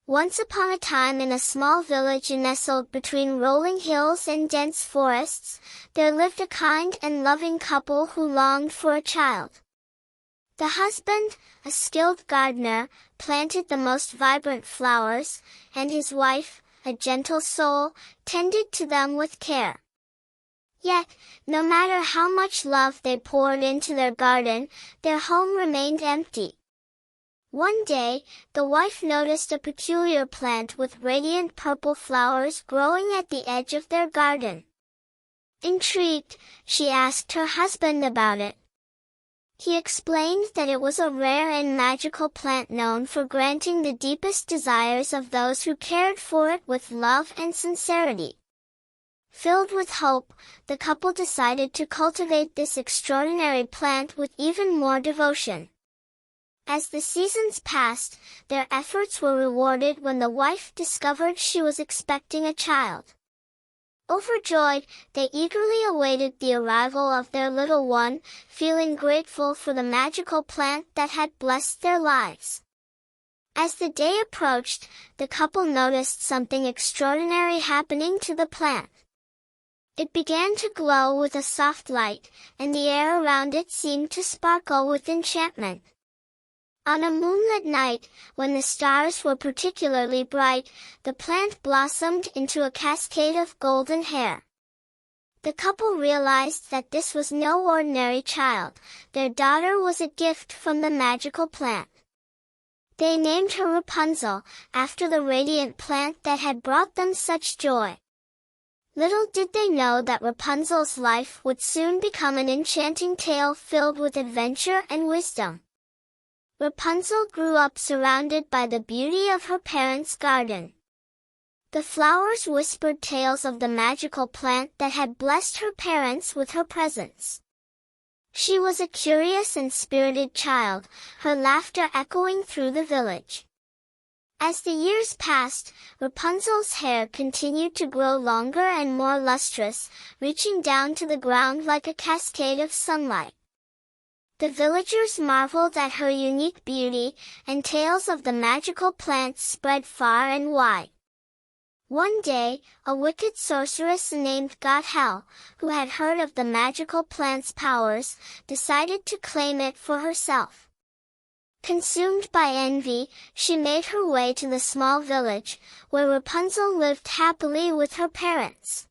Once upon a time in a small village nestled between rolling hills and dense forests, there lived a kind and loving couple who longed for a child. The husband, a skilled gardener, planted the most vibrant flowers, and his wife, a gentle soul, tended to them with care. Yet, no matter how much love they poured into their garden, their home remained empty. One day, the wife noticed a peculiar plant with radiant purple flowers growing at the edge of their garden. Intrigued, she asked her husband about it. He explained that it was a rare and magical plant known for granting the deepest desires of those who cared for it with love and sincerity. Filled with hope, the couple decided to cultivate this extraordinary plant with even more devotion. As the seasons passed, their efforts were rewarded when the wife discovered she was expecting a child. Overjoyed, they eagerly awaited the arrival of their little one, feeling grateful for the magical plant that had blessed their lives. As the day approached, the couple noticed something extraordinary happening to the plant. It began to glow with a soft light, and the air around it seemed to sparkle with enchantment. On a moonlit night, when the stars were particularly bright, the plant blossomed into a cascade of golden hair. The couple realized that this was no ordinary child. Their daughter was a gift from the magical plant. They named her Rapunzel, after the radiant plant that had brought them such joy. Little did they know that Rapunzel's life would soon become an enchanting tale filled with adventure and wisdom. Rapunzel grew up surrounded by the beauty of her parents' garden. The flowers whispered tales of the magical plant that had blessed her parents with her presence. She was a curious and spirited child, her laughter echoing through the village. As the years passed, Rapunzel's hair continued to grow longer and more lustrous, reaching down to the ground like a cascade of sunlight. The villagers marveled at her unique beauty, and tales of the magical plant spread far and wide. One day, a wicked sorceress named Gothel, who had heard of the magical plant's powers, decided to claim it for herself. Consumed by envy, she made her way to the small village, where Rapunzel lived happily with her parents.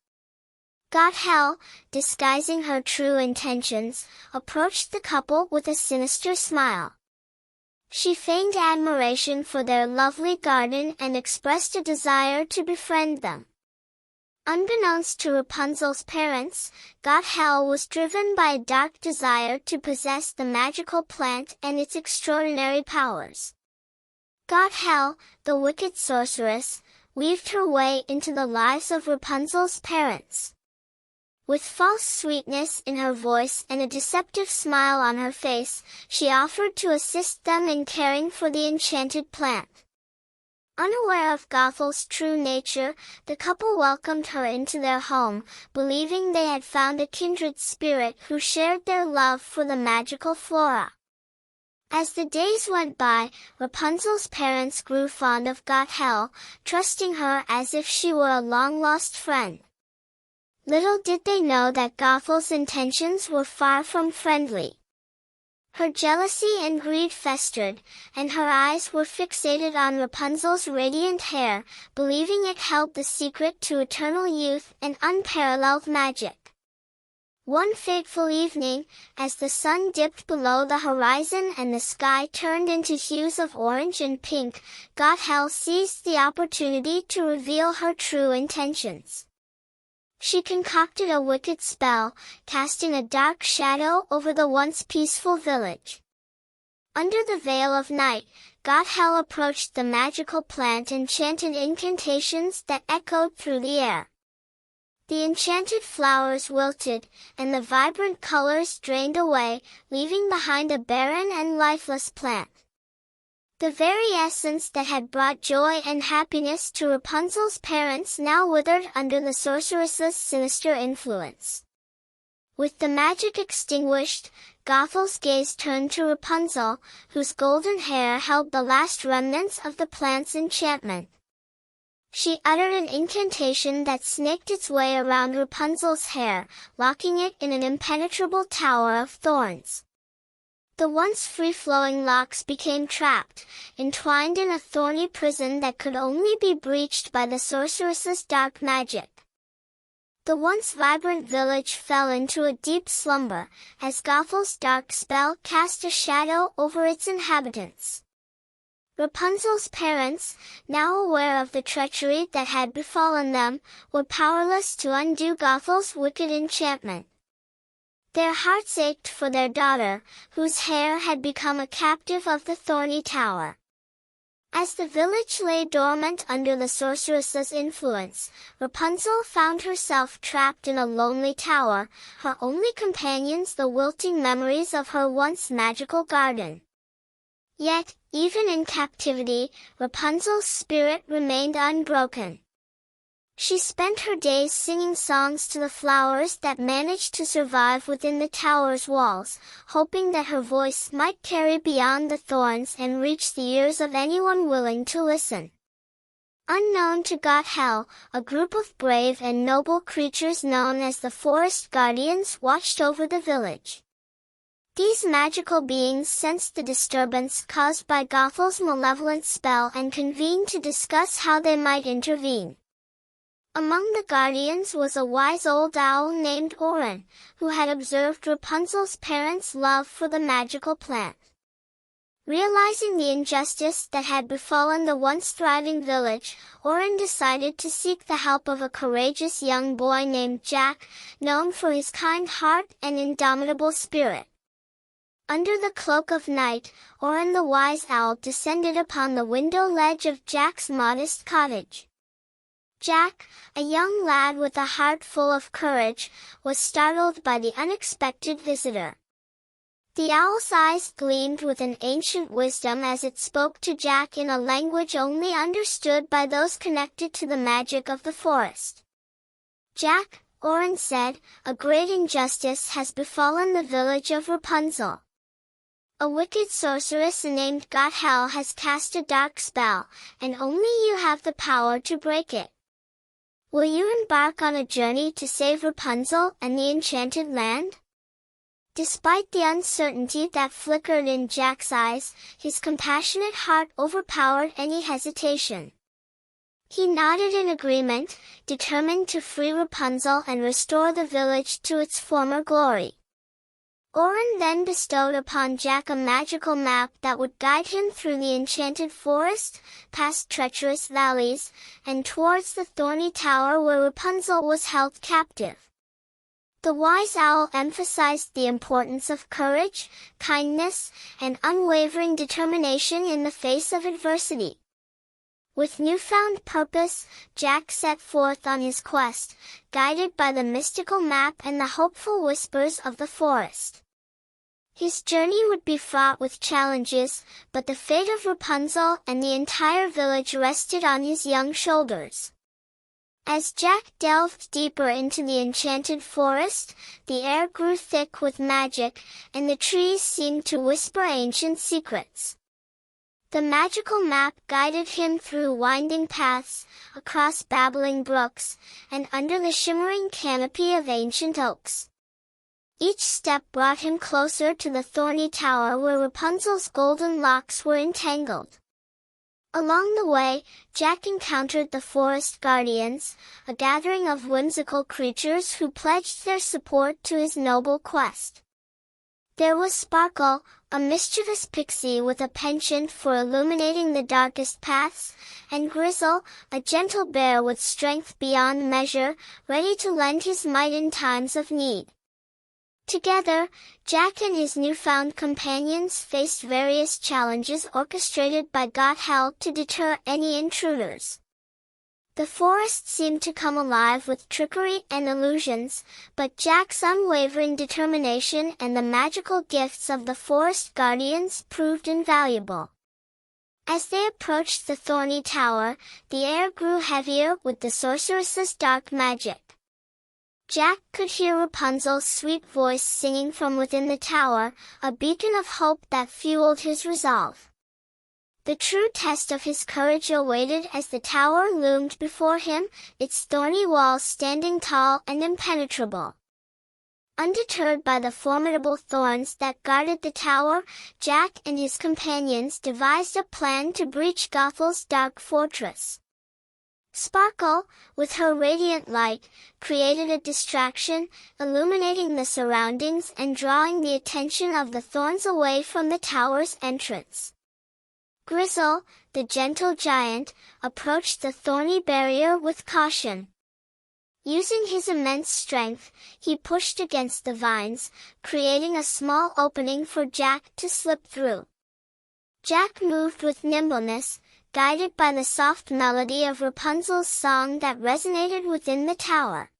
Gothel, disguising her true intentions, approached the couple with a sinister smile. She feigned admiration for their lovely garden and expressed a desire to befriend them. Unbeknownst to Rapunzel's parents, Gothel was driven by a dark desire to possess the magical plant and its extraordinary powers. Gothel, the wicked sorceress, weaved her way into the lives of Rapunzel's parents. With false sweetness in her voice and a deceptive smile on her face, she offered to assist them in caring for the enchanted plant. Unaware of Gothel's true nature, the couple welcomed her into their home, believing they had found a kindred spirit who shared their love for the magical flora. As the days went by, Rapunzel's parents grew fond of Gothel, trusting her as if she were a long-lost friend. Little did they know that Gothel's intentions were far from friendly. Her jealousy and greed festered, and her eyes were fixated on Rapunzel's radiant hair, believing it held the secret to eternal youth and unparalleled magic. One fateful evening, as the sun dipped below the horizon and the sky turned into hues of orange and pink, Gothel seized the opportunity to reveal her true intentions. She concocted a wicked spell, casting a dark shadow over the once peaceful village. Under the veil of night, Gothel approached the magical plant and chanted incantations that echoed through the air. The enchanted flowers wilted, and the vibrant colors drained away, leaving behind a barren and lifeless plant. The very essence that had brought joy and happiness to Rapunzel's parents now withered under the sorceress's sinister influence. With the magic extinguished, Gothel's gaze turned to Rapunzel, whose golden hair held the last remnants of the plant's enchantment. She uttered an incantation that snaked its way around Rapunzel's hair, locking it in an impenetrable tower of thorns. The once free-flowing locks became trapped, entwined in a thorny prison that could only be breached by the sorceress's dark magic. The once vibrant village fell into a deep slumber, as Gothel's dark spell cast a shadow over its inhabitants. Rapunzel's parents, now aware of the treachery that had befallen them, were powerless to undo Gothel's wicked enchantment. Their hearts ached for their daughter, whose hair had become a captive of the thorny tower. As the village lay dormant under the sorceress's influence, Rapunzel found herself trapped in a lonely tower, her only companions the wilting memories of her once magical garden. Yet, even in captivity, Rapunzel's spirit remained unbroken. She spent her days singing songs to the flowers that managed to survive within the tower's walls, hoping that her voice might carry beyond the thorns and reach the ears of anyone willing to listen. Unknown to Gothel, a group of brave and noble creatures known as the Forest Guardians watched over the village. These magical beings sensed the disturbance caused by Gothel's malevolent spell and convened to discuss how they might intervene. Among the guardians was a wise old owl named Oren, who had observed Rapunzel's parents' love for the magical plant. Realizing the injustice that had befallen the once thriving village, Oren decided to seek the help of a courageous young boy named Jack, known for his kind heart and indomitable spirit. Under the cloak of night, Oren the wise owl descended upon the window ledge of Jack's modest cottage. Jack, a young lad with a heart full of courage, was startled by the unexpected visitor. The owl's eyes gleamed with an ancient wisdom as it spoke to Jack in a language only understood by those connected to the magic of the forest. "Jack," Oren said, "a great injustice has befallen the village of Rapunzel. A wicked sorceress named Gothel has cast a dark spell, and only you have the power to break it. Will you embark on a journey to save Rapunzel and the enchanted land?" Despite the uncertainty that flickered in Jack's eyes, his compassionate heart overpowered any hesitation. He nodded in agreement, determined to free Rapunzel and restore the village to its former glory. Oren then bestowed upon Jack a magical map that would guide him through the enchanted forest, past treacherous valleys, and towards the thorny tower where Rapunzel was held captive. The wise owl emphasized the importance of courage, kindness, and unwavering determination in the face of adversity. With newfound purpose, Jack set forth on his quest, guided by the mystical map and the hopeful whispers of the forest. His journey would be fraught with challenges, but the fate of Rapunzel and the entire village rested on his young shoulders. As Jack delved deeper into the enchanted forest, the air grew thick with magic, and the trees seemed to whisper ancient secrets. The magical map guided him through winding paths, across babbling brooks, and under the shimmering canopy of ancient oaks. Each step brought him closer to the thorny tower where Rapunzel's golden locks were entangled. Along the way, Jack encountered the Forest Guardians, a gathering of whimsical creatures who pledged their support to his noble quest. There was Sparkle, a mischievous pixie with a penchant for illuminating the darkest paths, and Grizzle, a gentle bear with strength beyond measure, ready to lend his might in times of need. Together, Jack and his newfound companions faced various challenges orchestrated by Gothel to deter any intruders. The forest seemed to come alive with trickery and illusions, but Jack's unwavering determination and the magical gifts of the Forest Guardians proved invaluable. As they approached the thorny tower, the air grew heavier with the sorceress's dark magic. Jack could hear Rapunzel's sweet voice singing from within the tower, a beacon of hope that fueled his resolve. The true test of his courage awaited as the tower loomed before him, its thorny walls standing tall and impenetrable. Undeterred by the formidable thorns that guarded the tower, Jack and his companions devised a plan to breach Gothel's dark fortress. Sparkle, with her radiant light, created a distraction, illuminating the surroundings and drawing the attention of the thorns away from the tower's entrance. Grizzle, the gentle giant, approached the thorny barrier with caution. Using his immense strength, he pushed against the vines, creating a small opening for Jack to slip through. Jack moved with nimbleness, guided by the soft melody of Rapunzel's song that resonated within the tower.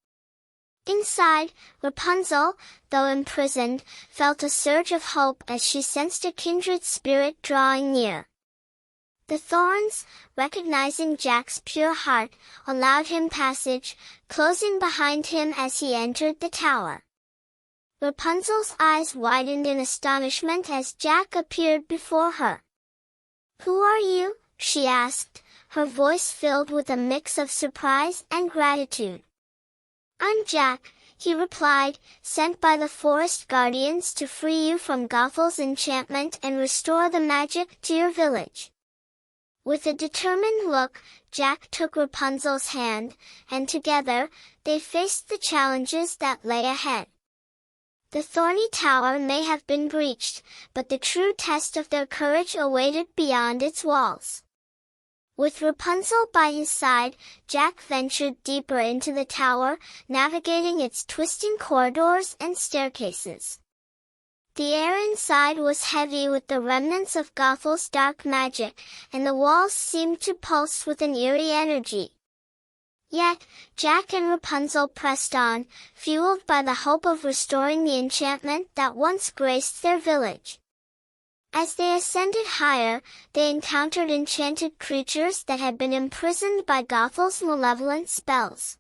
Inside, Rapunzel, though imprisoned, felt a surge of hope as she sensed a kindred spirit drawing near. The thorns, recognizing Jack's pure heart, allowed him passage, closing behind him as he entered the tower. Rapunzel's eyes widened in astonishment as Jack appeared before her. "Who are you?" she asked, her voice filled with a mix of surprise and gratitude. "I'm Jack," he replied, "sent by the forest guardians to free you from Gothel's enchantment and restore the magic to your village." With a determined look, Jack took Rapunzel's hand, and together, they faced the challenges that lay ahead. The thorny tower may have been breached, but the true test of their courage awaited beyond its walls. With Rapunzel by his side, Jack ventured deeper into the tower, navigating its twisting corridors and staircases. The air inside was heavy with the remnants of Gothel's dark magic, and the walls seemed to pulse with an eerie energy. Yet, Jack and Rapunzel pressed on, fueled by the hope of restoring the enchantment that once graced their village. As they ascended higher, they encountered enchanted creatures that had been imprisoned by Gothel's malevolent spells.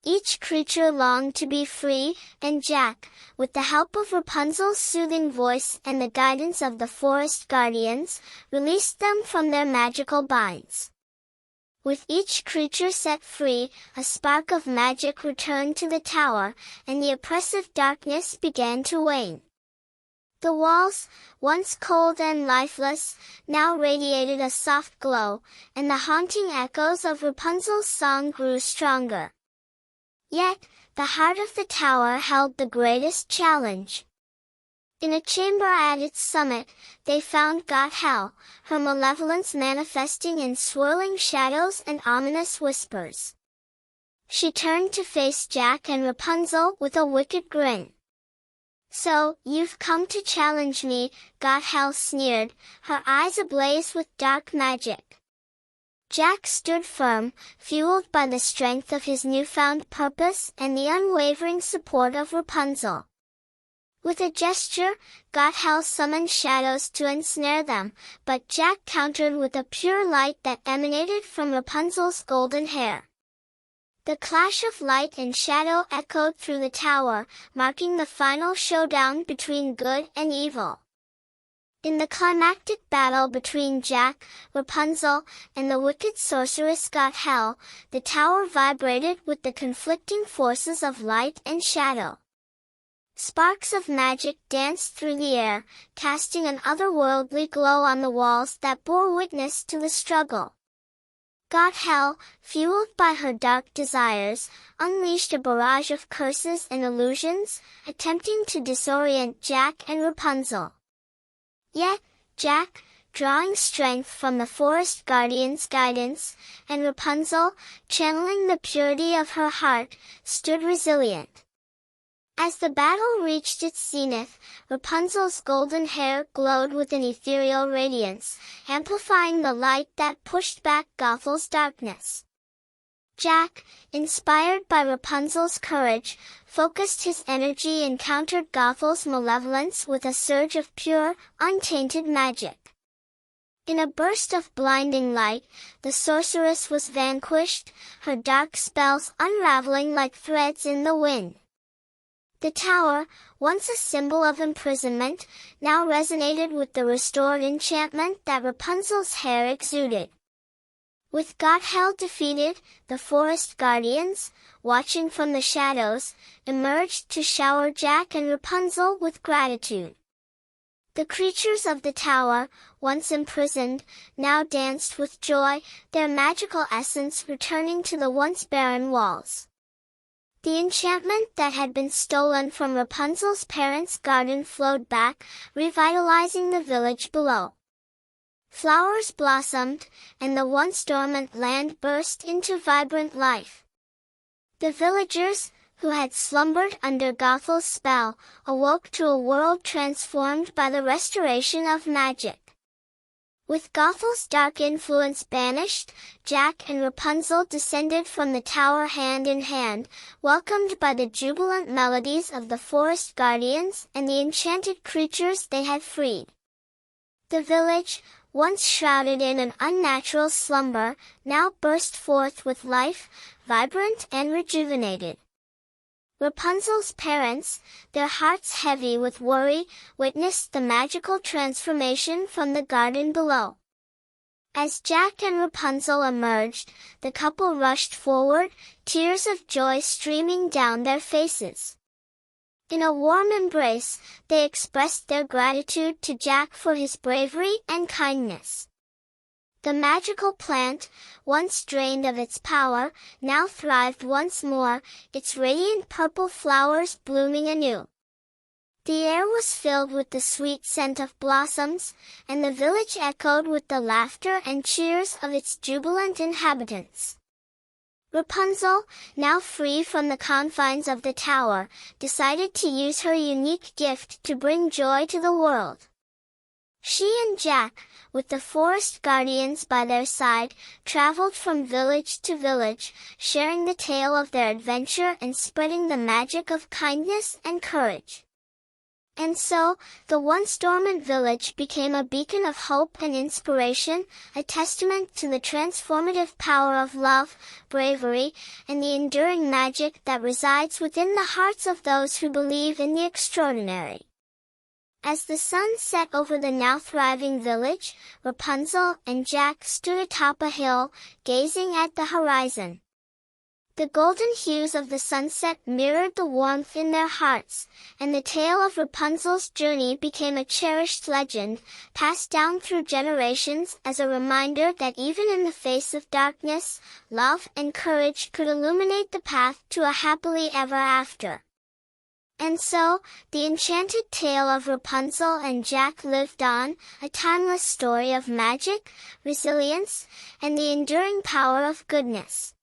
Each creature longed to be free, and Jack, with the help of Rapunzel's soothing voice and the guidance of the forest guardians, released them from their magical binds. With each creature set free, a spark of magic returned to the tower, and the oppressive darkness began to wane. The walls, once cold and lifeless, now radiated a soft glow, and the haunting echoes of Rapunzel's song grew stronger. Yet, the heart of the tower held the greatest challenge. In a chamber at its summit, they found Gothel, her malevolence manifesting in swirling shadows and ominous whispers. She turned to face Jack and Rapunzel with a wicked grin. "So, you've come to challenge me," Gothel sneered, her eyes ablaze with dark magic. Jack stood firm, fueled by the strength of his newfound purpose and the unwavering support of Rapunzel. With a gesture, Gothel summoned shadows to ensnare them, but Jack countered with a pure light that emanated from Rapunzel's golden hair. The clash of light and shadow echoed through the tower, marking the final showdown between good and evil. In the climactic battle between Jack, Rapunzel, and the wicked sorceress Gothel, the tower vibrated with the conflicting forces of light and shadow. Sparks of magic danced through the air, casting an otherworldly glow on the walls that bore witness to the struggle. Gothel, fueled by her dark desires, unleashed a barrage of curses and illusions, attempting to disorient Jack and Rapunzel. Yet, Jack, drawing strength from the forest guardian's guidance, and Rapunzel, channeling the purity of her heart, stood resilient. As the battle reached its zenith, Rapunzel's golden hair glowed with an ethereal radiance, amplifying the light that pushed back Gothel's darkness. Jack, inspired by Rapunzel's courage, focused his energy and countered Gothel's malevolence with a surge of pure, untainted magic. In a burst of blinding light, the sorceress was vanquished, her dark spells unraveling like threads in the wind. The tower, once a symbol of imprisonment, now resonated with the restored enchantment that Rapunzel's hair exuded. With Gothel defeated, the forest guardians, watching from the shadows, emerged to shower Jack and Rapunzel with gratitude. The creatures of the tower, once imprisoned, now danced with joy, their magical essence returning to the once barren walls. The enchantment that had been stolen from Rapunzel's parents' garden flowed back, revitalizing the village below. Flowers blossomed, and the once dormant land burst into vibrant life. The villagers, who had slumbered under Gothel's spell, awoke to a world transformed by the restoration of magic. With Gothel's dark influence banished, Jack and Rapunzel descended from the tower hand in hand, welcomed by the jubilant melodies of the forest guardians and the enchanted creatures they had freed. The village, once shrouded in an unnatural slumber, now burst forth with life, vibrant and rejuvenated. Rapunzel's parents, their hearts heavy with worry, witnessed the magical transformation from the garden below. As Jack and Rapunzel emerged, the couple rushed forward, tears of joy streaming down their faces. In a warm embrace, they expressed their gratitude to Jack for his bravery and kindness. The magical plant, once drained of its power, now thrived once more, its radiant purple flowers blooming anew. The air was filled with the sweet scent of blossoms, and the village echoed with the laughter and cheers of its jubilant inhabitants. Rapunzel, now free from the confines of the tower, decided to use her unique gift to bring joy to the world. She and Jack, with the forest guardians by their side, traveled from village to village, sharing the tale of their adventure and spreading the magic of kindness and courage. And so, the once dormant village became a beacon of hope and inspiration, a testament to the transformative power of love, bravery, and the enduring magic that resides within the hearts of those who believe in the extraordinary. As the sun set over the now thriving village, Rapunzel and Jack stood atop a hill, gazing at the horizon. The golden hues of the sunset mirrored the warmth in their hearts, and the tale of Rapunzel's journey became a cherished legend, passed down through generations as a reminder that even in the face of darkness, love and courage could illuminate the path to a happily ever after. And so, the enchanted tale of Rapunzel and Jack lived on, a timeless story of magic, resilience, and the enduring power of goodness.